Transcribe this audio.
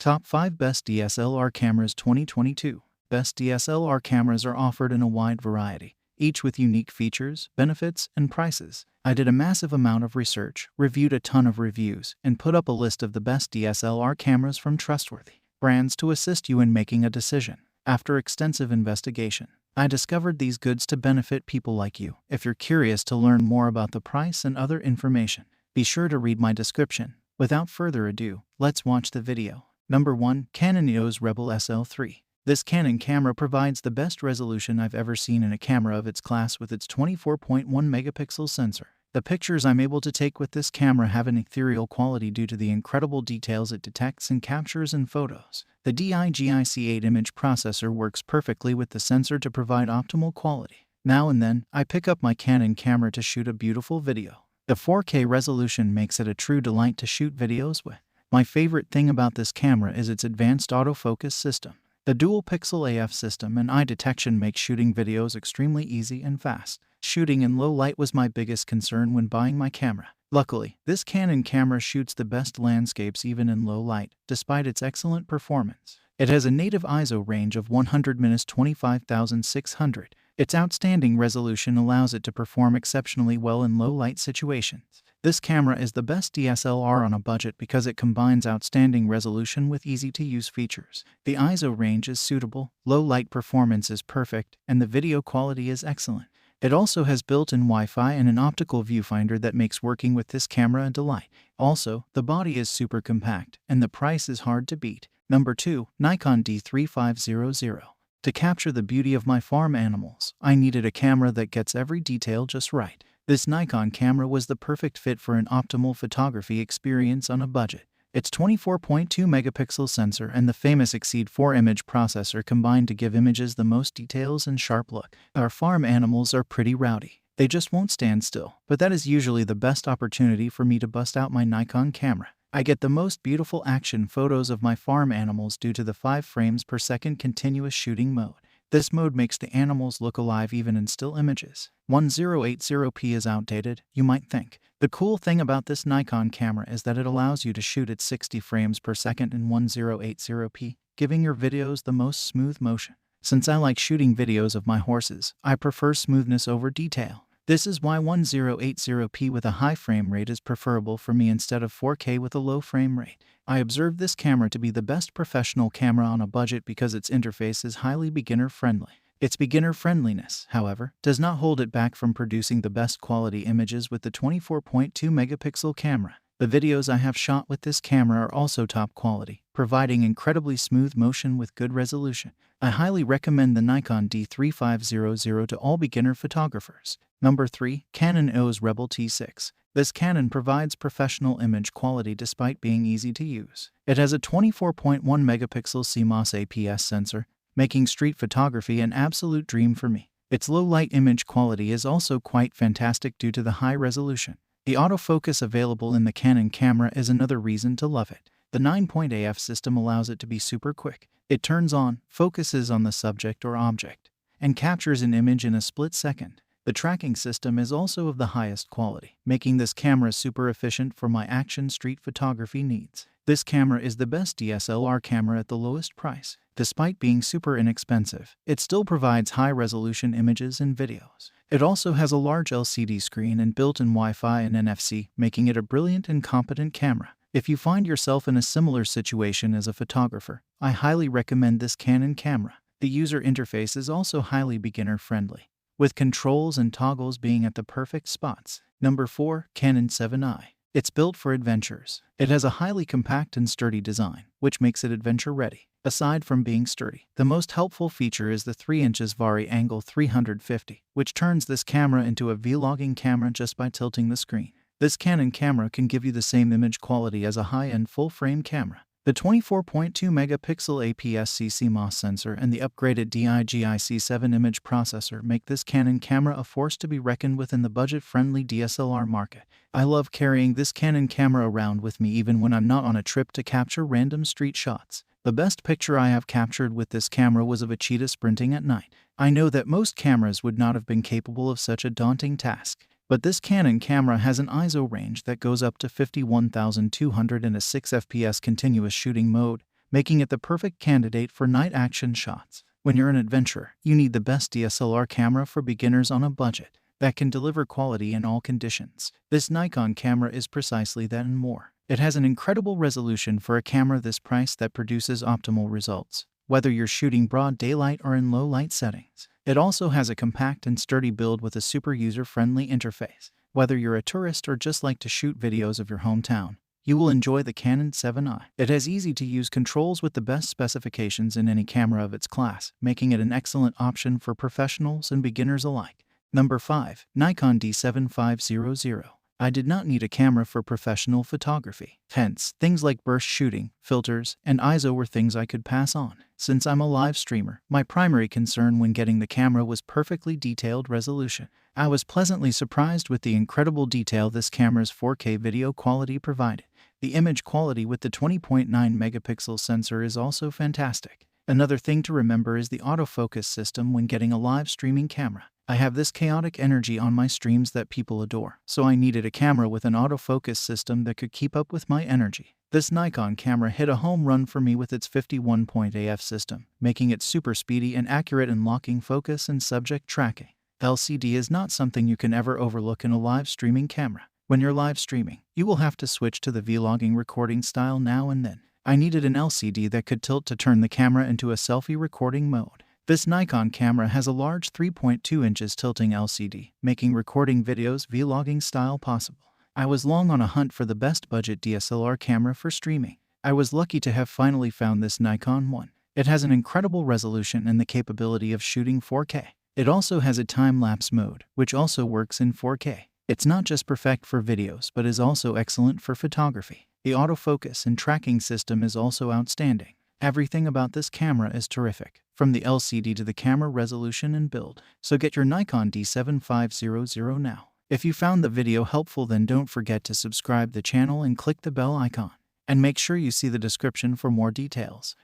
Top 5 Best DSLR Cameras 2022. Best DSLR cameras are offered in a wide variety, each with unique features, benefits, and prices. I did a massive amount of research, reviewed a ton of reviews, and put up a list of the best DSLR cameras from trustworthy brands to assist you in making a decision. After extensive investigation, I discovered these goods to benefit people like you. If you're curious to learn more about the price and other information, be sure to read my description. Without further ado, let's watch the video. Number 1. Canon EOS Rebel SL3. This Canon camera provides the best resolution I've ever seen in a camera of its class with its 24.1 megapixel sensor. The pictures I'm able to take with this camera have an ethereal quality due to the incredible details it detects and captures in photos. The DIGIC8 image processor works perfectly with the sensor to provide optimal quality. Now and then, I pick up my Canon camera to shoot a beautiful video. The 4K resolution makes it a true delight to shoot videos with. My favorite thing about this camera is its advanced autofocus system. The dual-pixel AF system and eye detection make shooting videos extremely easy and fast. Shooting in low light was my biggest concern when buying my camera. Luckily, this Canon camera shoots the best landscapes even in low light, despite its excellent performance. It has a native ISO range of 100-25600. Its outstanding resolution allows it to perform exceptionally well in low-light situations. This camera is the best DSLR on a budget because it combines outstanding resolution with easy-to-use features. The ISO range is suitable, low-light performance is perfect, and the video quality is excellent. It also has built-in Wi-Fi and an optical viewfinder that makes working with this camera a delight. Also, the body is super compact, and the price is hard to beat. Number 2. Nikon D3500. To capture the beauty of my farm animals, I needed a camera that gets every detail just right. This Nikon camera was the perfect fit for an optimal photography experience on a budget. Its 24.2 megapixel sensor and the famous Exceed 4 image processor combine to give images the most details and sharp look. Our farm animals are pretty rowdy. They just won't stand still, but that is usually the best opportunity for me to bust out my Nikon camera. I get the most beautiful action photos of my farm animals due to the 5 frames per second continuous shooting mode. This mode makes the animals look alive even in still images. 1080p is outdated, you might think. The cool thing about this Nikon camera is that it allows you to shoot at 60 frames per second in 1080p, giving your videos the most smooth motion. Since I like shooting videos of my horses, I prefer smoothness over detail. This is why 1080p with a high frame rate is preferable for me instead of 4K with a low frame rate. I observe this camera to be the best professional camera on a budget because its interface is highly beginner-friendly. Its beginner-friendliness, however, does not hold it back from producing the best quality images with the 24.2 megapixel camera. The videos I have shot with this camera are also top quality, providing incredibly smooth motion with good resolution. I highly recommend the Nikon D3500 to all beginner photographers. Number 3. Canon EOS Rebel T6. This Canon provides professional image quality despite being easy to use. It has a 24.1 megapixel CMOS APS sensor, making street photography an absolute dream for me. Its low-light image quality is also quite fantastic due to the high resolution. The autofocus available in the Canon camera is another reason to love it. The 9-point AF system allows it to be super quick. It turns on, focuses on the subject or object, and captures an image in a split second. The tracking system is also of the highest quality, making this camera super efficient for my action street photography needs. This camera is the best DSLR camera at the lowest price. Despite being super inexpensive, it still provides high-resolution images and videos. It also has a large LCD screen and built-in Wi-Fi and NFC, making it a brilliant and competent camera. If you find yourself in a similar situation as a photographer, I highly recommend this Canon camera. The user interface is also highly beginner-friendly, with controls and toggles being at the perfect spots. Number 4. Canon 7i. It's built for adventures. It has a highly compact and sturdy design, which makes it adventure-ready. Aside from being sturdy, the most helpful feature is the 3" Vari angle 350, which turns this camera into a vlogging camera just by tilting the screen. This Canon camera can give you the same image quality as a high-end full-frame camera. The 24.2 megapixel APS-C CMOS sensor and the upgraded DIGIC7 image processor make this Canon camera a force to be reckoned with in the budget-friendly DSLR market. I love carrying this Canon camera around with me even when I'm not on a trip to capture random street shots. The best picture I have captured with this camera was of a cheetah sprinting at night. I know that most cameras would not have been capable of such a daunting task. But this Canon camera has an ISO range that goes up to 51,200 and a 6 FPS continuous shooting mode, making it the perfect candidate for night action shots. When you're an adventurer, you need the best DSLR camera for beginners on a budget that can deliver quality in all conditions. This Nikon camera is precisely that and more. It has an incredible resolution for a camera this price that produces optimal results, whether you're shooting broad daylight or in low light settings. It also has a compact and sturdy build with a super user-friendly interface. Whether you're a tourist or just like to shoot videos of your hometown, you will enjoy the Canon 7i. It has easy-to-use controls with the best specifications in any camera of its class, making it an excellent option for professionals and beginners alike. Number 5. Nikon D7500. I did not need a camera for professional photography. Hence, things like burst shooting, filters, and ISO were things I could pass on. Since I'm a live streamer, my primary concern when getting the camera was perfectly detailed resolution. I was pleasantly surprised with the incredible detail this camera's 4K video quality provided. The image quality with the 20.9 megapixel sensor is also fantastic. Another thing to remember is the autofocus system when getting a live streaming camera. I have this chaotic energy on my streams that people adore, so I needed a camera with an autofocus system that could keep up with my energy. This Nikon camera hit a home run for me with its 51-point AF system, making it super speedy and accurate in locking focus and subject tracking. LCD is not something you can ever overlook in a live streaming camera. When you're live streaming, you will have to switch to the vlogging recording style now and then. I needed an LCD that could tilt to turn the camera into a selfie recording mode. This Nikon camera has a large 3.2 inches tilting LCD, making recording videos vlogging style possible. I was long on a hunt for the best budget DSLR camera for streaming. I was lucky to have finally found this Nikon one. It has an incredible resolution and the capability of shooting 4K. It also has a time-lapse mode, which also works in 4K. It's not just perfect for videos, but is also excellent for photography. The autofocus and tracking system is also outstanding. Everything about this camera is terrific, from the LCD to the camera resolution and build. So get your Nikon D7500 now. If you found the video helpful, then don't forget to subscribe the channel and click the bell icon. And make sure you see the description for more details.